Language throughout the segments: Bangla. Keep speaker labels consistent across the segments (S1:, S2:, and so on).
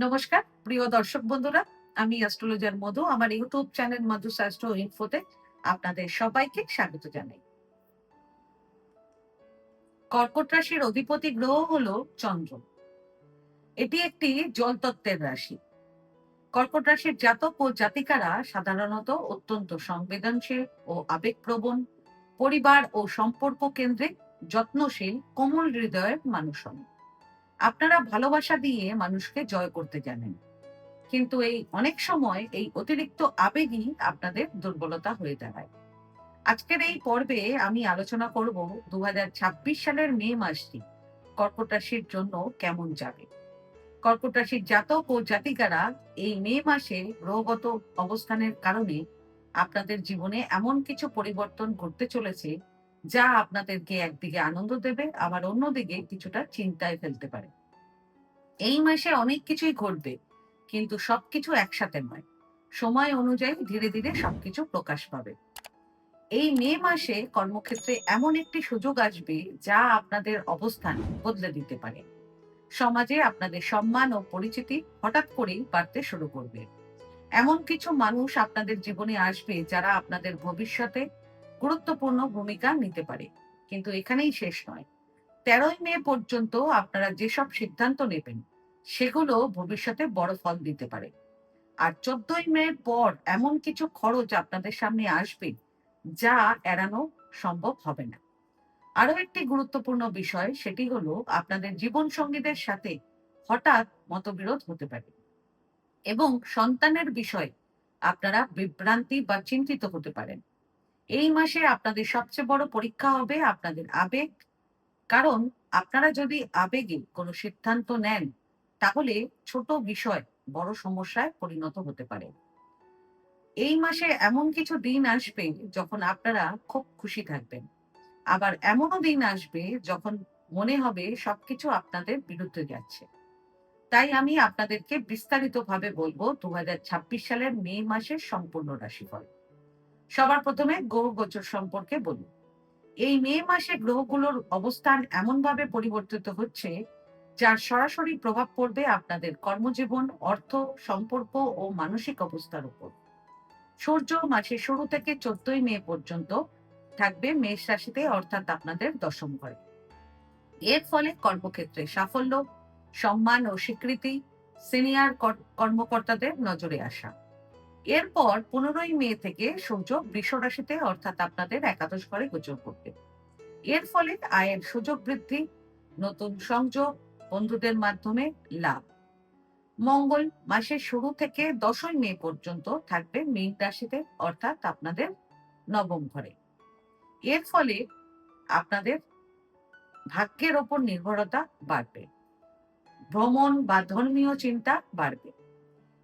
S1: নমস্কার প্রিয় দর্শক বন্ধুরা, আমি অ্যাস্ট্রোলজার মধু। আমার ইউটিউব চ্যানেল মধু শাস্ত্র ইনফোতে আপনাদের সবাইকে স্বাগত জানাই। কর্কট রাশির অধিপতি গ্রহ হলো চন্দ্র। এটি একটি জল তত্ত্বের রাশি। কর্কট রাশির জাতক ও জাতিকারা সাধারণত অত্যন্ত সংবেদনশীল ও আবেগপ্রবণ, পরিবার ও সম্পর্ক কেন্দ্রিক, যত্নশীল, কোমল হৃদয়ের মানুষ হন। আপনারা ভালোবাসা দিয়ে মানুষকে জয় করতে জানেন, কিন্তু অনেক সময় এই অতিরিক্ত আবেগই আপনাদের দুর্বলতা হয়ে দাঁড়ায়। আজকের এই পর্বে আমি আলোচনা করব 2026 সালের মে মাসটি কর্কট রাশির জন্য কেমন যাবে। কর্কট রাশির জাতক ও জাতিকারা এই মে মাসে গ্রহগত অবস্থানের কারণে আপনাদের জীবনে এমন কিছু পরিবর্তন ঘটতে চলেছে, যা আপনাদেরকে একদিকে আনন্দ দেবে, আবার অন্যদিকে কিছুটা চিন্তায় ফেলতে পারে। এই মাসে অনেক কিছুই ঘটবে, কিন্তু সবকিছু একসাথে নয়। সময় অনুযায়ী ধীরে ধীরে সবকিছু প্রকাশ পাবে। এই মে মাসে কর্মক্ষেত্রে এমন একটি সুযোগ আসবে, যা আপনাদের অবস্থান বদলে দিতে পারে। সমাজে আপনাদের সম্মান ও পরিচিতি হঠাৎ করেই বাড়তে শুরু করবে। এমন কিছু মানুষ আপনাদের জীবনে আসবে, যারা আপনাদের ভবিষ্যতে গুরুত্বপূর্ণ ভূমিকা নিতে পারে। কিন্তু এখানেই শেষ নয়। 13ই মে পর্যন্ত আপনারা যেসব সিদ্ধান্ত নেবেন, সেগুলো ভবিষ্যতে বড় ফল দিতে পারে। আর 14ই মে পর এমন কিছু খরচ আপনাদের সামনে আসবে, যা এড়ানো সম্ভব হবে না। আরো একটি গুরুত্বপূর্ণ বিষয়, সেটি হলো আপনাদের জীবন সঙ্গীদের সাথে হঠাৎ মতবিরোধ হতে পারে, এবং সন্তানের বিষয়ে আপনারা বিভ্রান্তি বা চিন্তিত হতে পারেন। এই মাসে আপনাদের সবচেয়ে বড় পরীক্ষা হবে আপনাদের আবেগ। কারণ আপনারা যদি আবেগে কোনো সিদ্ধান্ত নেন, তাহলে ছোট বিষয় বড় সমস্যায় পরিণত হতে পারে। এই মাসে এমন কিছু দিন আসবে যখন আপনারা খুব খুশি থাকবেন, আবার এমনও দিন আসবে যখন মনে হবে সবকিছু আপনাদের বিরুদ্ধে যাচ্ছে। তাই আমি আপনাদেরকে বিস্তারিতভাবে বলবো 2026 সালের মে মাসের সম্পূর্ণ রাশিফল। সবার প্রথমে গ্রহ গোচর সম্পর্কে বলি। এই মে মাসে গ্রহগুলোর অবস্থান এমনভাবে পরিবর্তিত হচ্ছে, যার সরাসরি প্রভাব পড়বে আপনাদের কর্মজীবন, অর্থ, সম্পর্ক ও মানসিক অবস্থার উপর। সূর্য মাসের শুরু থেকে 14ই মে পর্যন্ত থাকবে মেষ রাশিতে, অর্থাৎ আপনাদের দশম ঘরে। এর ফলে কর্মক্ষেত্রে সাফল্য, সম্মান ও স্বীকৃতি, সিনিয়র কর্মকর্তাদের নজরে আসা। এরপর 15ই মে থেকে সূর্য বৃষ রাশিতে, অর্থাৎ আপনাদের একাদশ ঘরে গোচর করবে। এর ফলে আয়ের সুযোগ বৃদ্ধি, নতুন সংযোগ, বন্ধুদের মাধ্যমে লাভ। মঙ্গল মাসের শুরু থেকে 10ই মে পর্যন্ত থাকবে মীন রাশিতে, অর্থাৎ আপনাদের নবম ঘরে। এর ফলে আপনাদের ভাগ্যের ওপর নির্ভরতা বাড়বে, ভ্রমণ বা ধর্মীয় চিন্তা বাড়বে।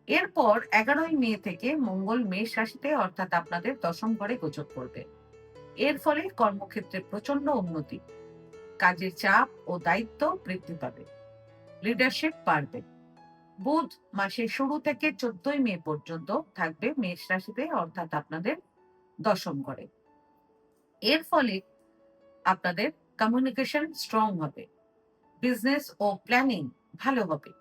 S1: এরপর 11ই মে থেকে মঙ্গল মেষ রাশিতে, অর্থাৎ আপনাদের দশম ঘরে গোচর করবে। এর ফলে কর্মক্ষেত্রে প্রচন্ড উন্নতি, কাজের চাপ ও দায়িত্ব বৃদ্ধি পাবে, লিডারশিপ বাড়বে। বুধ মাসের শুরু থেকে 14ই মে পর্যন্ত থাকবে মেষ রাশিতে, অর্থাৎ আপনাদের দশম ঘরে। এর ফলে আপনাদের কমিউনিকেশন স্ট্রং হবে, বিজনেস ও প্ল্যানিং ভালো হবে।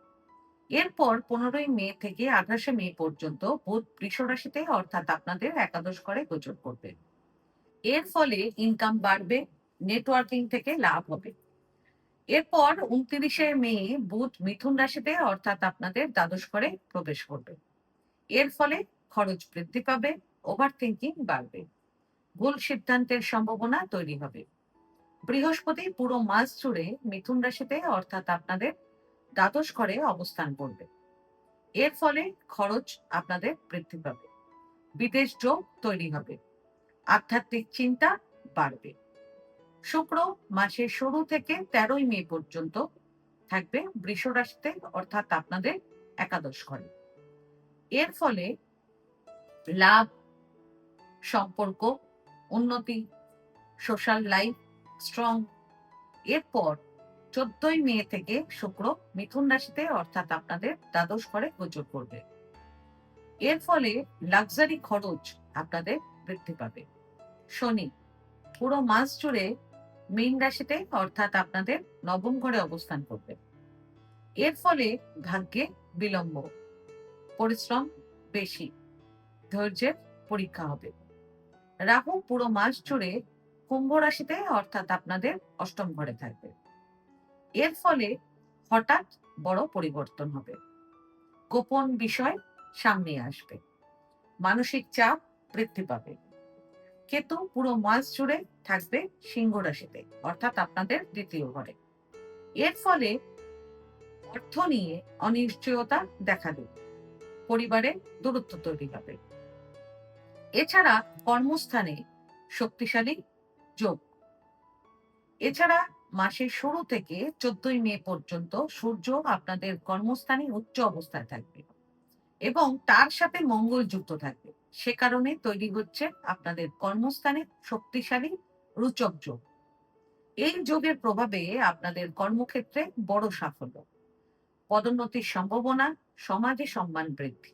S1: এরপর 15ই মে থেকে 28শে মে পর্যন্ত বুধ বৃষ রাশিতে, অর্থাৎ আপনাদের একাদশ ঘরে গোচর করবে। এর ফলে ইনকাম বাড়বে, নেটওয়ার্কিং থেকে লাভ হবে। এরপর 29শে মে বুধ মিথুন রাশিতে, অর্থাৎ আপনাদের দ্বাদশ ঘরে প্রবেশ করবে। এর ফলে খরচ বৃদ্ধি পাবে, ওভার থিঙ্কিং বাড়বে, ভুল সিদ্ধান্তের সম্ভাবনা তৈরি হবে। বৃহস্পতি পুরো মাস জুড়ে মিথুন রাশিতে, অর্থাৎ আপনাদের দ্বাদশ ঘরে অবস্থান করবে। এর ফলে খরচ আপনাদের বৃদ্ধি পাবে, বিদেশ যোগ তৈরি হবে, আধ্যাত্মিক চিন্তা বাড়বে। শুক্র মাসের শুরু থেকে 13ই মে পর্যন্ত থাকবে বৃষ রাশিতে, অর্থাৎ আপনাদের একাদশ ঘরে। এর ফলে লাভ, সম্পর্ক, উন্নতি, সোশ্যাল লাইফ স্ট্রং। এরপর 14ই মে থেকে শুক্র মিথুন রাশিতে, অর্থাৎ আপনাদের দ্বাদশ ঘরে গোচর করবে। এর ফলে লাক্সারি খরচ আপনাদের বৃদ্ধি পাবে। শনি পুরো মাস জুড়ে মীন রাশিতে, অর্থাৎ আপনাদের নবম ঘরে অবস্থান করবে। এর ফলে ভাগ্যে বিলম্ব, পরিশ্রম বেশি, ধৈর্যের পরীক্ষা হবে। রাহু পুরো মাস জুড়ে কুম্ভ রাশিতে অর্থাৎ আপনাদের অষ্টম ঘরে থাকবে। এর ফলে হঠাৎ বড় পরিবর্তন হবে, গোপন বিষয় সামনে আসবে, মানসিক চাপ বৃদ্ধি পাবে। কেতু পুরো মাস জুড়ে থাকবে সিংহ রাশিতে অর্থাৎ আপনাদের দ্বিতীয় ঘরে। এর ফলে অর্থ নিয়ে অনিশ্চয়তা দেখা দেবে, পরিবারে দূরত্ব তৈরি হবে। এছাড়া কর্মস্থানে শক্তিশালী যোগ। এছাড়া মাসের শুরু থেকে 14ই মে পর্যন্ত সূর্য আপনাদের কর্মস্থানে উচ্চ অবস্থায় থাকবে এবং তার সাথে মঙ্গল যুক্ত থাকবে। সে কারণে তৈরি হচ্ছে আপনাদের কর্মস্থানে শক্তিশালী রুচক যোগ। এই যোগের প্রভাবে আপনাদের কর্মক্ষেত্রে বড় সাফল্য, পদোন্নতির সম্ভাবনা, সমাজে সম্মান বৃদ্ধি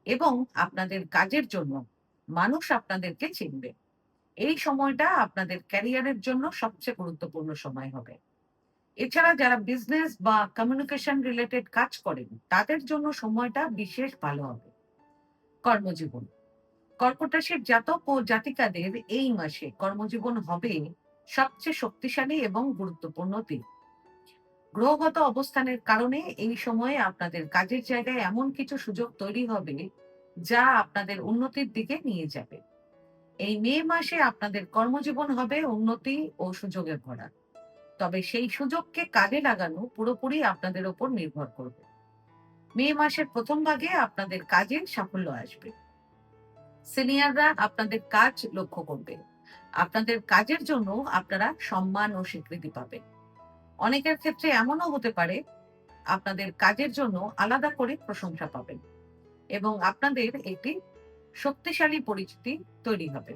S1: এবং আপনাদের কাজের জন্য মানুষ আপনাদেরকে চিনবে। এই সময়টা আপনাদের ক্যারিয়ারের জন্য সবচেয়ে গুরুত্বপূর্ণ সময় হবে। এছাড়া যারা বিজনেস বা কমিউনিকেশন রিলেটেড কাজ করেন তাদের জন্য সময়টা বিশেষ ভালো হবে। কর্মজীবন, কর্কট রাশির জাতক ও জাতিকাদের এই মাসে কর্মজীবন হবে সবচেয়ে শক্তিশালী এবং গুরুত্বপূর্ণ দিক। গ্রহগত অবস্থানের কারণে এই সময়ে আপনাদের কাজের জায়গায় এমন কিছু সুযোগ তৈরি হবে যা আপনাদের উন্নতির দিকে নিয়ে যাবে। এই মে মাসে আপনাদের কর্মজীবন হবে উন্নতি ও সুযোগে ভরা। তবে সেই সুযোগকে কাজে লাগানো পুরোপুরি আপনাদের উপর নির্ভর করবে। মে মাসের প্রথম ভাগে আপনাদের কাজে সাফল্য আসবে, সিনিয়ররা আপনাদের কাজ লক্ষ্য করবে, আপনাদের কাজের জন্য আপনারা সম্মান ও স্বীকৃতি পাবেন। অনেকের ক্ষেত্রে এমনও হতে পারে আপনাদের কাজের জন্য আলাদা করে প্রশংসা পাবেন এবং আপনাদের একটি শক্তিশালী পরিচিতি তৈরি হবে।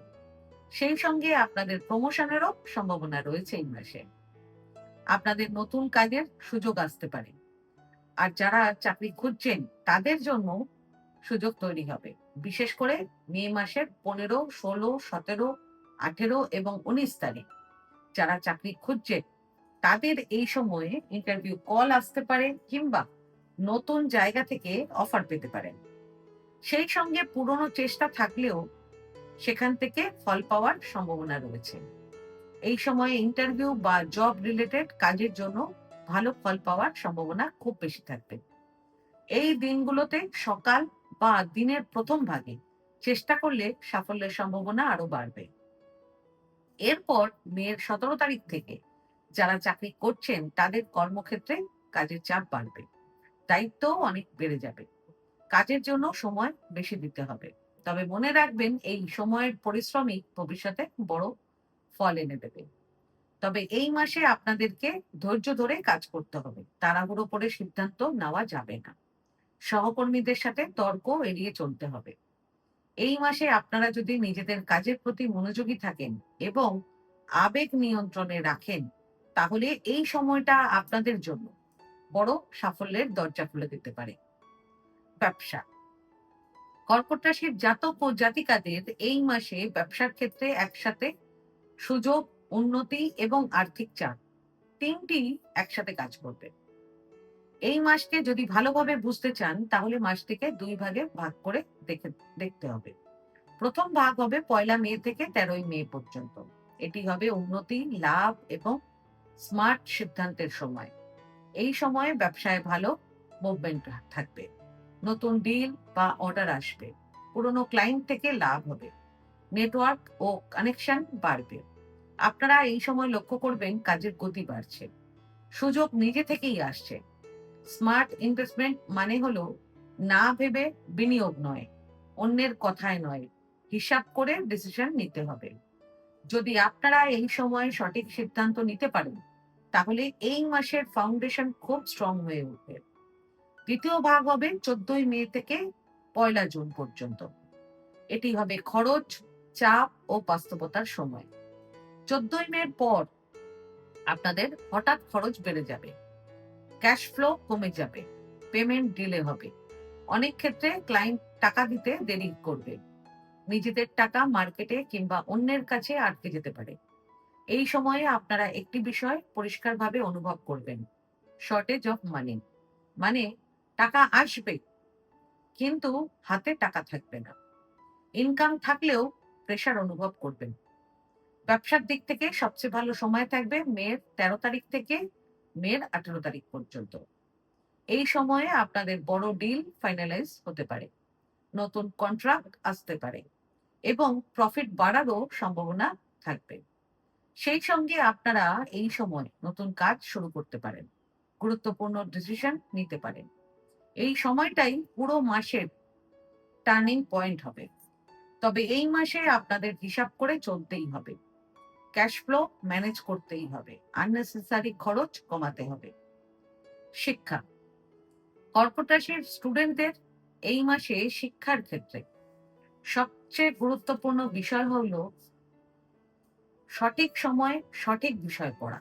S1: সেই সঙ্গে আপনাদের প্রমোশনেরও সম্ভাবনা রয়েছে এই মাসে। আপনাদের নতুন কাজের সুযোগ আসতে পারে। আর যারা চাকরি খুঁজছেন তাদের জন্য সুযোগ তৈরি হবে। বিশেষ করে মে মাসের 15, 16, 17, 18 এবং 19 তারিখ যারা চাকরি খুঁজছেন তাদের এই সময়ে ইন্টারভিউ কল আসতে পারে কিংবা নতুন জায়গা থেকে অফার পেতে পারেন। সেই সঙ্গে পুরনো চেষ্টা থাকলেও সেখান থেকে ফল পাওয়ার সম্ভাবনা রয়েছে। এই সময়ে ইন্টারভিউ বা জব রিলেটেড কাজের জন্য ভালো ফল পাওয়ার সম্ভাবনা খুব বেশি থাকবে। এই দিনগুলোতে সকাল বা দিনের প্রথম ভাগে চেষ্টা করলে সাফল্যের সম্ভাবনা আরো বাড়বে। এরপর মের 17 তারিখ থেকে যারা চাকরি করছেন তাদের কর্মক্ষেত্রে কাজের চাপ বাড়বে, দায়িত্বও অনেক বেড়ে যাবে। কাজের জন্য সময় বেশি দিতে হবে। তবে মনে রাখবেন এই সময়ের পরিশ্রমই ভবিষ্যতে বড় ফল এনে দেবে। তবে এই মাসে আপনাদেরকে ধৈর্য ধরে কাজ করতে হবে, তাড়াহুড়ো করে সিদ্ধান্ত নেওয়া যাবে না। সহকর্মীদের সাথে তর্ক এড়িয়ে চলতে হবে। এই মাসে আপনারা যদি নিজেদের কাজের প্রতি মনোযোগী থাকেন এবং আবেগ নিয়ন্ত্রণে রাখেন তাহলে এই সময়টা আপনাদের জন্য বড় সাফল্যের দরজা খুলে দিতে পারে। ব্যবসা, কর্কট রাশির জাতক ও জাতিকাদের এই মাসে ব্যবসার ক্ষেত্রে একসাথে সুযোগ, উন্নতি এবং আর্থিক চাপ তিনটি একসাথে কাজ করবে। এই মাসকে যদি ভালোভাবে বুঝতে চান তাহলে মাসটিকে দুই ভাগে ভাগ করে দেখতে হবে। প্রথম ভাগ হবে 1 মে থেকে 13 মে পর্যন্ত। এটি হবে উন্নতি, লাভ এবং স্মার্ট সিদ্ধান্তের সময়। এই সময়ে ব্যবসায় ভালো মুভমেন্ট থাকবে, নতুন ডিল বা অর্ডার আসবে, পুরনো ক্লায়েন্ট থেকে লাভ হবে, নেটওয়ার্ক ও কানেকশন বাড়বে। আপনারা এই সময় লক্ষ্য করবেন কাজের গতি বাড়ছে, সুযোগ নিজে থেকেই আসছে। স্মার্ট ইনভেস্টমেন্ট মানে হলো না ভেবে বিনিয়োগ নয়, অন্যের কথায় নয়, হিসাব করে ডিসিশন নিতে হবে। যদি আপনারা এই সময়ে সঠিক সিদ্ধান্ত নিতে পারেন তাহলে এই মাসের ফাউন্ডেশন খুব স্ট্রং হয়ে উঠবে। দ্বিতীয় ভাগ হবে 14 মে থেকে 1 জুন পর্যন্ত। এটি হবে খরচ, চাপ ও বাস্তবতার সময়। 14 মের পর আপনাদের হঠাৎ খরচ বেড়ে যাবে, ক্যাশ ফ্লো কমে যাবে, পেমেন্ট ডিলে হবে। অনেক ক্ষেত্রে ক্লায়েন্ট টাকা দিতে দেরি করবে, নিজেদের টাকা মার্কেটে কিংবা অন্যের কাছে আটকে যেতে পারে। এই সময়ে আপনারা একটি বিষয় পরিষ্কারভাবে অনুভব করবেন, শর্টেজ অফ মানি। মানে টাকা আসবে কিন্তু হাতে টাকা থাকবে না। ইনকাম থাকলেও প্রেশার অনুভব করবেন। ব্যবসার দিক থেকে সবচেয়ে ভালো সময় থাকবে মের ১৩ তারিখ থেকে মের ১৮ তারিখ পর্যন্ত। এই সময়ে আপনাদের বড় ডিল ফাইনালাইজ হতে পারে, নতুন কন্ট্রাক্ট আসতে পারে এবং প্রফিট বাড়ারও সম্ভাবনা থাকবে। সেই সঙ্গে আপনারা এই সময় নতুন কাজ শুরু করতে পারেন, গুরুত্বপূর্ণ ডিসিশন নিতে পারেন। এই সময়টাই পুরো মাসের টার্নিং পয়েন্ট হবে। তবে এই মাসে আপনাদের হিসাব করে চলতেই হবে। ক্যাশ ফ্লো ম্যানেজ করতেই হবে। আননেসেসারি খরচ কমাতে হবে। শিক্ষা। কর্কট রাশির স্টুডেন্টদের এই মাসে শিক্ষার ক্ষেত্রে সবচেয়ে গুরুত্বপূর্ণ বিষয় হল সঠিক সময়ে সঠিক বিষয় পড়া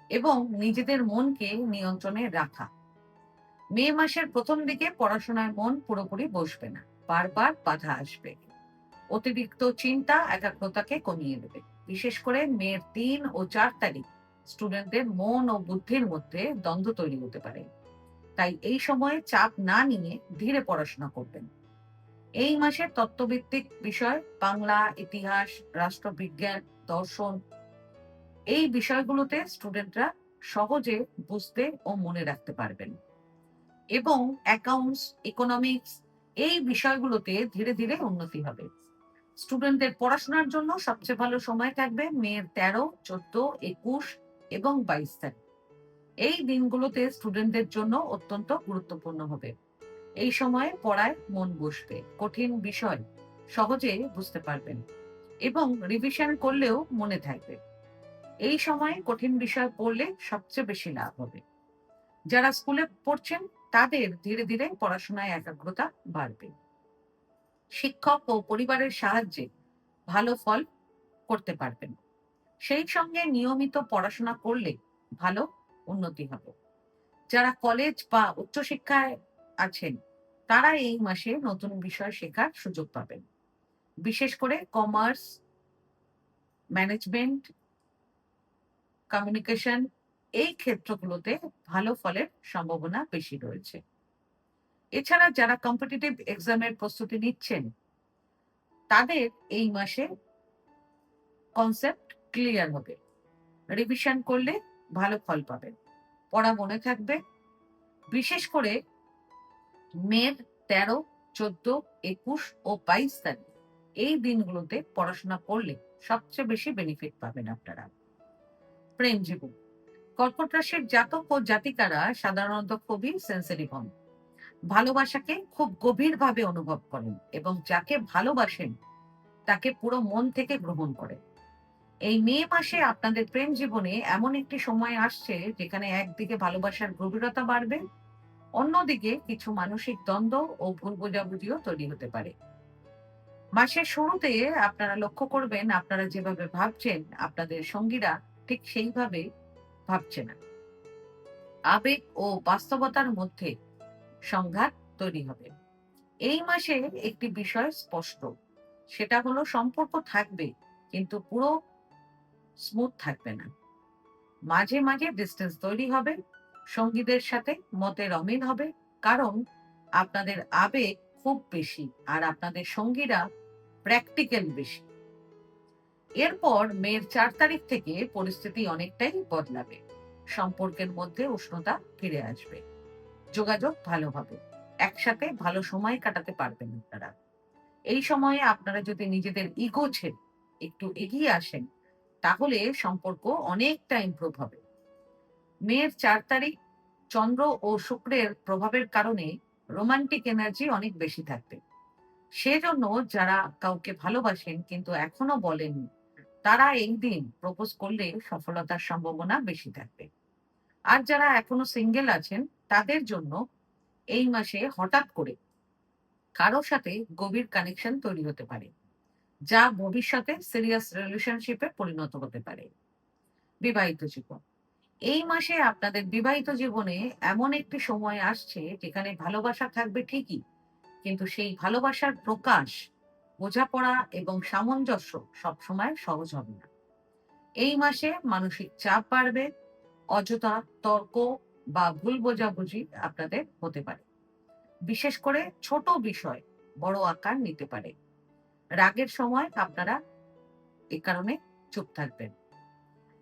S1: এবং নিজেদের মনকে নিয়ন্ত্রণে রাখা। মে মাসের প্রথম দিকে পড়াশোনায় মন পুরোপুরি বসবে না, বারবার বাধা আসবে। অতিরিক্ত চিন্তা একাগ্রতাকে কমিয়ে দেবে। বিশেষ করে মের ৩ ও ৪ তারিখ স্টুডেন্টদের মন ও বুদ্ধির মধ্যে দ্বন্দ্ব তৈরি হতে পারে। তাই এই সময়ে চাপ না নিয়ে ধীরে পড়াশোনা করবেন। এই মাসে তত্ত্বভিত্তিক বিষয় বাংলা, ইতিহাস, রাষ্ট্রবিজ্ঞান, দর্শন এই বিষয়গুলোতে স্টুডেন্টরা সহজে বুঝতে ও মনে রাখতে পারবেন এবং অ্যাকাউন্টস, ইকোনমিক্স এই বিষয়গুলোতে ধীরে ধীরে উন্নতি হবে। স্টুডেন্টদের পড়াশোনার জন্য সবচেয়ে ভালো সময় থাকবে মের ১৩, ১৪, ২১ এবং ২২ তারিখ। এই দিনগুলোতে স্টুডেন্টদের জন্য অত্যন্ত গুরুত্বপূর্ণ হবে। এই সময়ে পড়ায় মন বসবে, কঠিন বিষয় সহজে বুঝতে পারবেন এবং রিভিশন করলেও মনে থাকবে। এই সময়ে কঠিন বিষয় পড়লে সবচেয়ে বেশি লাভ হবে। যারা স্কুলে পড়ছেন তাদের ধীরে ধীরে পড়াশোনায় একাগ্রতা বাড়বে। শিক্ষক ও পরিবারের সাহায্যে ভালো ফল করতে পারবেন। সেই সঙ্গে নিয়মিত পড়াশোনা করলে ভালো উন্নতি হবে। যারা কলেজ বা উচ্চশিক্ষায় আছেন তারা এই মাসে নতুন বিষয় শেখার সুযোগ পাবেন। বিশেষ করে কমার্স, ম্যানেজমেন্ট, কমিউনিকেশন এই ক্ষেত্রগুলোতে ভালো ফলের সম্ভাবনা বেশি রয়েছে। এছাড়া যারা কম্পিটিটিভ এক্সামের প্রস্তুতি নিচ্ছেন তাদের এই মাসে কনসেপ্ট ক্লিয়ার হবে। রিভিশন করলে ভালো ফল পাবেন, পড়া মনে থাকবে। বিশেষ করে মের ১৩, ১৪, ২১ ও ২২ তারিখ এই দিনগুলোতে পড়াশোনা করলে সবচেয়ে বেশি বেনিফিট পাবেন আপনারা। প্রেম জীবন। কর্কট রাশির জাতক ও জাতিকারা সাধারণত খুবই সেন্সিটিভ হন, ভালোবাসাকে খুব গভীরভাবে অনুভব করেন এবং যাকে ভালোবাসেন তাকে পুরো মন থেকে গ্রহণ করেন। এই মে মাসে আপনাদের প্রেম জীবনে এমন একটি সময় আসছে যেখানে একদিকে ভালোবাসার গভীরতা বাড়বে, অন্যদিকে কিছু মানসিক দ্বন্দ্ব ও ভুল বোঝাবুঝিও তৈরি হতে পারে। মাসের শুরুতে আপনারা লক্ষ্য করবেন আপনারা যেভাবে ভাবছেন আপনাদের সঙ্গীরা ঠিক সেইভাবে ভাবছে না। আবেগ ও বাস্তবতার মধ্যে সংঘাত তৈরি হবে। এই মাসে একটি বিষয় স্পষ্ট, সেটা হলো সম্পর্ক থাকবে কিন্তু পুরো স্মুথ থাকবে না। মাঝে মাঝে ডিস্টেন্স তৈরি হবে, সঙ্গীদের সাথে মতের অমিল হবে, কারণ আপনাদের আবেগ খুব বেশি আর আপনাদের সঙ্গীরা প্র্যাকটিক্যাল বেশি। এরপর মের ৪ তারিখ থেকে পরিস্থিতি অনেকটাই বদলাবে। সম্পর্কের মধ্যে উষ্ণতা ফিরে আসবে, যোগাযোগ ভালো হবে, একসাথে ভালো সময় কাটাতে পারবেন আপনারা। এই সময়ে আপনারা যদি নিজেদের ইগো ছেড়ে একটু এগিয়ে আসেন তাহলে সম্পর্ক অনেকটা ইমপ্রুভ হবে। মের ৪ তারিখ চন্দ্র ও শুক্রের প্রভাবের কারণে রোমান্টিক এনার্জি অনেক বেশি থাকবে। সেজন্য যারা কাউকে ভালোবাসেন কিন্তু এখনো বলেননি তারা এই দিন প্রপোজ করলে সফলতার সম্ভাবনা বেশি থাকবে। আর যারা এখনো সিঙ্গেল আছেন তাদের জন্য এই মাসে হঠাৎ করে কারো সাথে গভীর কানেকশন তৈরি হতে পারে, যা ভবিষ্যতে সিরিয়াস রিলেশনশিপে পরিণত হতে পারে। বিবাহিত জীবন। এই মাসে আপনাদের বিবাহিত জীবনে এমন একটি সময় আসছে যেখানে ভালোবাসা থাকবে ঠিকই, কিন্তু সেই ভালোবাসার প্রকাশ, বোঝাপড়া এবং সামঞ্জস্য সবসময় সহজ হবে না। এই মাসে মানসিক চাপ বাড়বে, অযথা তর্ক বা ভুল বোঝাবুঝি আপনাদের হতে পারে। বিশেষ করে ছোট বিষয় বড় আকার নিতে পারে। রাগের সময় আপনারা এ কারণে চুপ থাকবেন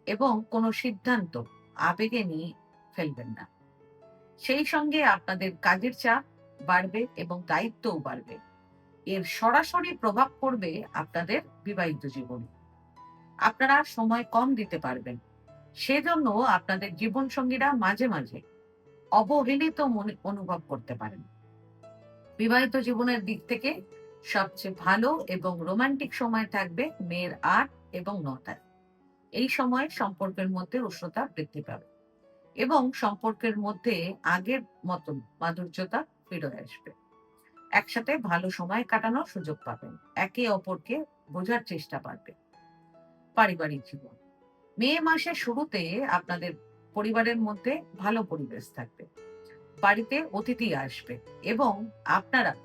S1: এবং কোনো সিদ্ধান্ত আবেগে নিয়ে ফেলবেন না। সেই সঙ্গে আপনাদের কাজের চাপ বাড়বে এবং দায়িত্বও বাড়বে। এর সরাসরি প্রভাব পড়বে আপনাদের বিবাহিত জীবনে। আপনারা সময় কম দিতে পারবেন। সেজন্য আপনাদের জীবনসঙ্গীরা মাঝে মাঝে অবহেলিত মনে অনুভব করতে পারেন। বিবাহিত জীবনের দিক থেকে সবচেয়ে ভালো এবং রোমান্টিক সময় থাকবে মের ৮ এবং ৯ তারিখ। এই সময় সম্পর্কের মধ্যে উষ্ণতা বৃদ্ধি পাবে এবং সম্পর্কের মধ্যে আগের মতন মাধুর্যতা ফিরে আসবে। একসাথে ভালো সময় কাটানোর সুযোগ পাবেন। একে অপরকে বোঝার চেষ্টা পারবে। পারিবারিক জীবন। মে মাসের শুরুতে আপনাদের পরিবারের মধ্যে ভালো পরিবেশ থাকবে। বাড়িতে অতিথি আসবে এবং আপনারা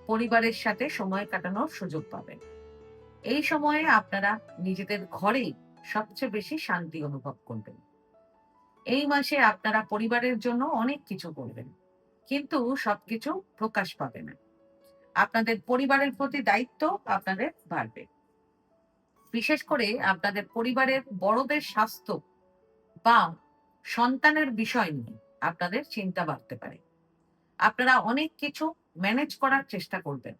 S1: পরিবারের সাথে সময় কাটানোর সুযোগ পাবেন। এই সময়ে আপনারা নিজেদের ঘরেই সবচেয়ে বেশি শান্তি অনুভব করবেন। এই মাসে আপনারা পরিবারের জন্য অনেক কিছু করবেন, কিন্তু সবকিছু প্রকাশ পাবে না। আপনাদের পরিবারের প্রতি দায়িত্ব আপনাদের বাড়বে। বিশেষ করে আপনাদের পরিবারের বড়দের স্বাস্থ্য বা সন্তানের বিষয় নিয়ে আপনাদের চিন্তা বাড়তে পারে। আপনারা অনেক কিছু ম্যানেজ করার চেষ্টা করবেন।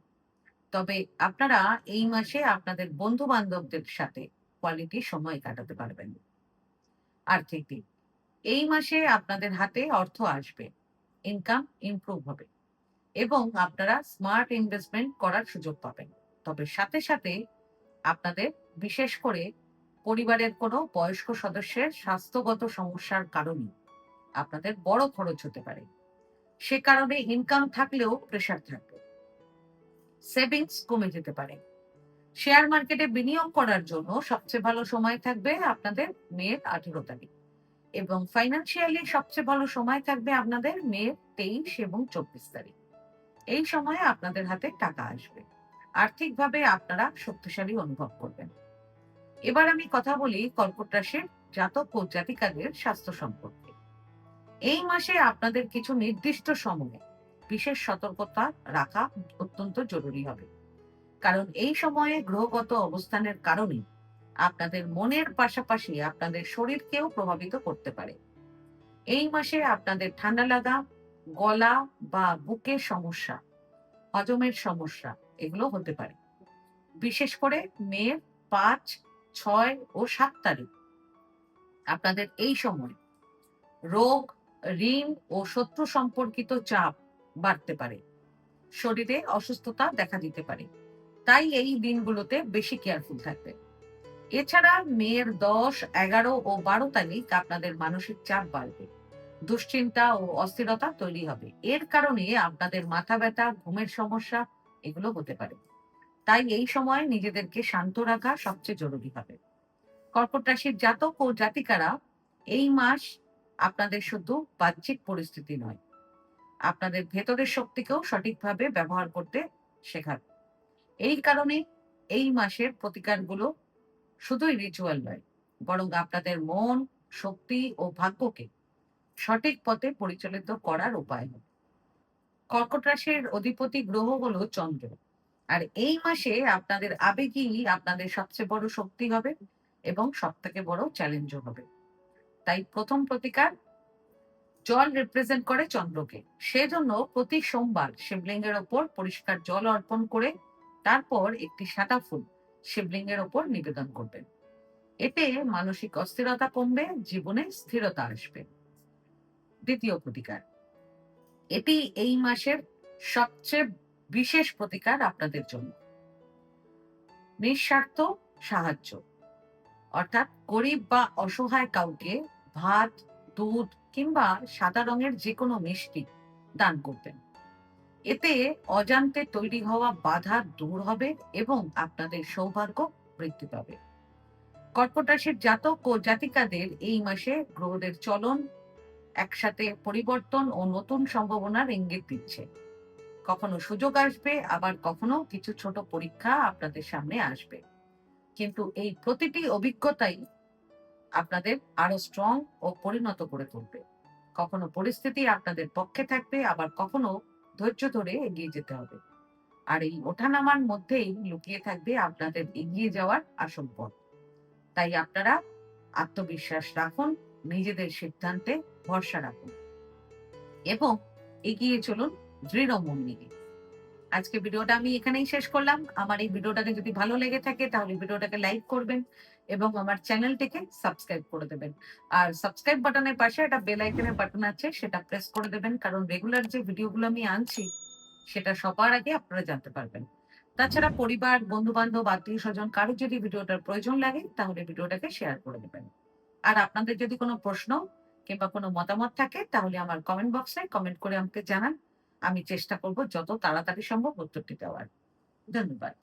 S1: তবে আপনারা এই মাসে আপনাদের বন্ধু-বান্ধবদের সাথে কোয়ালিটি সময় কাটাতে পারবেন। আর্থিক দিক। এই মাসে আপনাদের হাতে অর্থ আসবে। ইনকাম ইমপ্রুভ হবে এবং আপনারা স্মার্ট ইনভেস্টমেন্ট করার সুযোগ পাবেন। তবে সাথে সাথে আপনাদের বিশেষ করে পরিবারের কোনো বয়স্ক সদস্যের স্বাস্থ্যগত সমস্যার কারণে আপনাদের বড় খরচ হতে পারে। সে কারণে ইনকাম থাকলেও প্রেশার থাকবে। সেভিংস কমে যেতে পারে। শেয়ার মার্কেটে বিনিয়োগ করার জন্য সবচেয়ে ভালো সময় থাকবে আপনাদের মের ১৮ তারিখ এবং ফাইন্যান্সিয়ালি সবচেয়ে ভালো সময় থাকবে আপনাদের মের ২৩ এবং ২৪ তারিখ। এই সময়ে আপনাদের হাতে টাকা আসবে। আর্থিকভাবে আপনারা শক্তিশালী অনুভব করবেন। এবার আমি কথা বলি কর্কট রাশির জাতক ও জাতিকাদের স্বাস্থ্য সম্পর্কে। এই মাসে আপনাদের কিছু নির্দিষ্ট সময়ে বিশেষ সতর্কতা রাখা অত্যন্ত জরুরি হবে। কারণ এই সময়ে গ্রহগত অবস্থানের কারণে আপনাদের মনের পাশাপাশি আপনাদের শরীরকেও প্রভাবিত করতে পারে। এই মাসে আপনাদের ঠান্ডা লাগা, গলা বা বুকের সমস্যা, হজমের সমস্যা এগুলো হতে পারে। বিশেষ করে মের ৫, ৬ ও ৭ তারিখ আপনাদের এই সময় রোগ, ঋণ ও শত্রু সম্পর্কিত চাপ বাড়তে পারে। শরীরে অসুস্থতা দেখা দিতে পারে। তাই এই দিনগুলোতে বেশি কেয়ারফুল থাকবেন। এছাড়া মের ১০, ১১ ও ১২ তারিখ আপনাদের মানসিক চাপ বাড়বে। দুশ্চিন্তা ও অস্থিরতা তৈরি হবে। এর কারণে আপনাদের মাথা ব্যথা, ঘুমের সমস্যা এগুলো হতে পারে। তাই এই সময় নিজেদেরকে শান্ত রাখা সবচেয়ে জরুরি হবে। কর্কট রাশির জাতক ও জাতিকারা এই মাস আপনাদের শুধু বাহ্যিক পরিস্থিতি নয়, আপনাদের ভেতরের শক্তিকেও সঠিকভাবে ব্যবহার করতে শেখাবে। এই কারণে এই মাসের প্রতিকারগুলো শুধুই রিচুয়াল নয়, বরং আপনাদের মন, শক্তি ও ভাগ্যকে সঠিক পথে পরিচালিত করার উপায় হবে। কর্কট রাশির অধিপতি গ্রহ হলো চন্দ্র। আর এই মাসে আপনাদের আবেগই আপনাদের সবচেয়ে বড় শক্তি হবে এবং সবথেকে বড় চ্যালেঞ্জও হবে। তাই প্রথম প্রতিকার, জল রিপ্রেজেন্ট করে চন্দ্রকে। সেজন্য প্রতি সোমবার শিবলিঙ্গের ওপর পরিষ্কার জল অর্পণ করে তারপর একটি সাদা ফুল শিবলিঙ্গের ওপর নিবেদন করবেন। এতে মানসিক অস্থিরতা কমবে, জীবনে স্থিরতা আসবে। দ্বিতীয় প্রতিকার, এটি এই মাসের সবচেয়ে বিশেষ প্রতিকার আপনাদের জন্য। নিঃস্বার্থ সাহায্য, অর্থাৎ গরিব বা অসহায় কাউকে ভাত, দুধ কিংবা সাদা রঙের যে কোনো মিষ্টি দান করবেন। এতে অজান্তে তৈরি হওয়া বাধা দূর হবে এবং আপনাদের সৌভাগ্য বৃদ্ধি পাবে। কর্কট রাশির জাতক ও জাতিকাদের এই মাসে গ্রহদের চলন একসাথে পরিবর্তন ও নতুন সম্ভাবনার ইঙ্গিত দিচ্ছে। কখনো সুযোগ আসবে, আবার কখনো কিছু ছোট পরীক্ষা আপনাদের সামনে আসবে। কিন্তু এই প্রতিটি অভিজ্ঞতাই আপনাদের আরো স্ট্রং ও পরিণত করে তুলবে। কখনো পরিস্থিতি আপনাদের পক্ষে থাকবে, আবার কখনো ধৈর্য ধরে এগিয়ে যেতে হবে। আর এই ওঠানামার মধ্যেই লুকিয়ে থাকবে আপনাদের এগিয়ে যাওয়ার আসল পথ। তাই আপনারা আত্মবিশ্বাস রাখুন, নিজেদের সিদ্ধান্তে ভরসা রাখুন এবং এগিয়ে চলুন দৃঢ় মন নিয়ে। আজকে ভিডিওটা আমি এখানেই শেষ করলাম। আমার এই ভিডিওটাকে যদি ভালো লেগে থাকে তাহলে ভিডিওটাকে লাইক করবেন এবং আমার চ্যানেলটিকে সাবস্ক্রাইব করে দেবেন। আর সাবস্ক্রাইব বাটনের পাশে একটা বেল আইকনের বাটন আছে, সেটা প্রেস করে দেবেন। কারণ রেগুলার যে ভিডিওগুলো আমি আনছি সেটা সবার আগে আপনারা জানতে পারবেন। তাছাড়া পরিবার, বন্ধু-বান্ধব, আত্মীয়স্বজন কারো যদি ভিডিওটার প্রয়োজন লাগে তাহলে ভিডিওটাকে শেয়ার করে দেবেন। আর আপনাদের যদি কোনো প্রশ্ন কিংবা কোনো মতামত থাকে তাহলে আমার কমেন্ট বক্সে কমেন্ট করে আমাকে জানান। আমি চেষ্টা করব যত তাড়াতাড়ি সম্ভব উত্তরটি দেওয়ার। ধন্যবাদ।